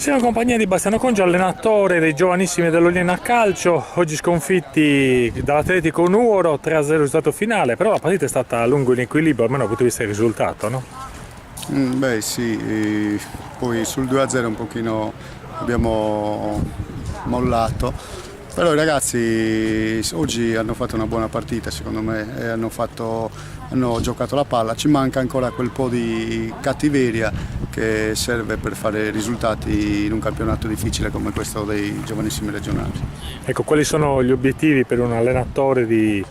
Siamo in compagnia di Bastiano Congia, allenatore dei giovanissimi dell'Oliena Calcio, oggi sconfitti dall'Atletico Nuoro, 3-0 il risultato finale, però la partita è stata a lungo in equilibrio, almeno dal punto di vista del risultato, no? Beh sì, poi sul 2-0 un pochino abbiamo mollato, però i ragazzi oggi hanno fatto una buona partita secondo me, e hanno giocato la palla, ci manca ancora quel po' di cattiveria che serve per fare risultati in un campionato difficile come questo dei giovanissimi regionali. Ecco, quali sono gli obiettivi per un allenatore di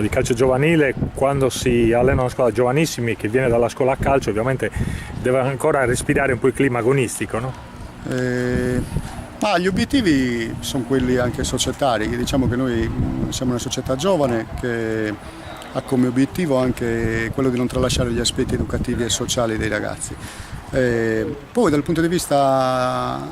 calcio giovanile quando si allena una squadra giovanissimi che viene dalla scuola a calcio? Ovviamente deve ancora respirare un po' il clima agonistico, no? Ma gli obiettivi sono quelli anche societari, diciamo che noi siamo una società giovane che ha come obiettivo anche quello di non tralasciare gli aspetti educativi e sociali dei ragazzi. Poi dal punto di vista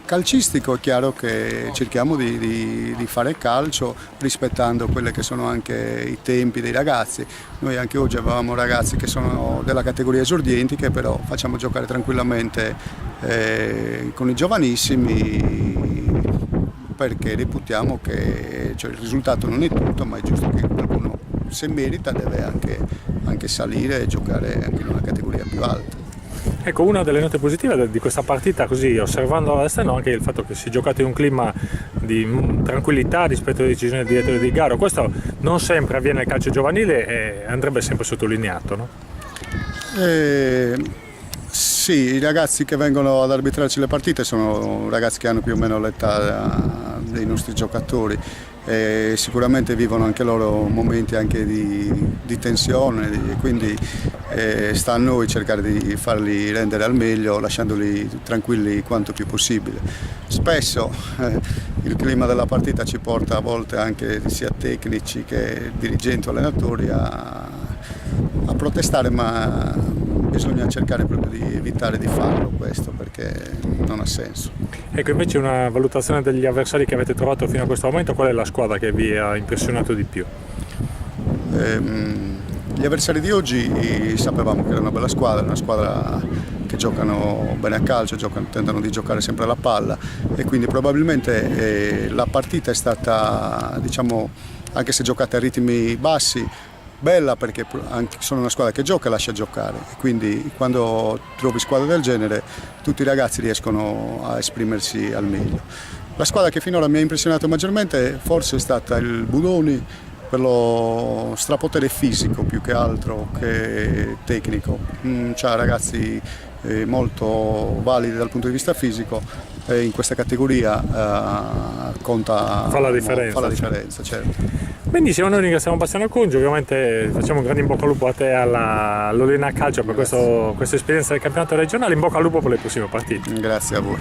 calcistico è chiaro che cerchiamo di fare calcio rispettando quelli che sono anche i tempi dei ragazzi. Noi anche oggi avevamo ragazzi che sono della categoria esordienti che però facciamo giocare tranquillamente con i giovanissimi, perché reputiamo che il risultato non è tutto, ma è giusto che qualcuno, se merita, deve anche salire e giocare anche in una categoria più alta. Ecco, una delle note positive di questa partita, così osservando all'esterno, è anche il fatto che si è giocato in un clima di tranquillità rispetto alle decisioni del direttore di gara. Questo non sempre avviene nel calcio giovanile e andrebbe sempre sottolineato, no? Sì, i ragazzi che vengono ad arbitrarci le partite sono ragazzi che hanno più o meno l'età dei nostri giocatori e sicuramente vivono anche loro momenti anche di tensione, quindi sta a noi cercare di farli rendere al meglio lasciandoli tranquilli quanto più possibile. Spesso il clima della partita ci porta a volte anche sia tecnici che dirigenti o allenatori a protestare, ma bisogna cercare proprio di evitare di farlo questo perché non ha senso. Ecco, invece una valutazione degli avversari che avete trovato fino a questo momento, qual è la squadra che vi ha impressionato di più? Gli avversari di oggi sapevamo che era una bella squadra, una squadra che giocano bene a calcio, tentano di giocare sempre la palla e quindi probabilmente la partita è stata, diciamo, anche se giocate a ritmi bassi, bella perché sono una squadra che gioca e lascia giocare, quindi quando trovi squadre del genere tutti i ragazzi riescono a esprimersi al meglio. La squadra che finora mi ha impressionato maggiormente forse è stata il Budoni per lo strapotere fisico più che altro che tecnico, c'ha ragazzi molto validi dal punto di vista fisico e in questa categoria conta, fa la differenza, certo. Benissimo, noi ringraziamo Bastiano Congia, ovviamente facciamo un grande in bocca al lupo a te all'Oliena Calcio per questa esperienza del campionato regionale, in bocca al lupo per le prossime partite. Grazie a voi.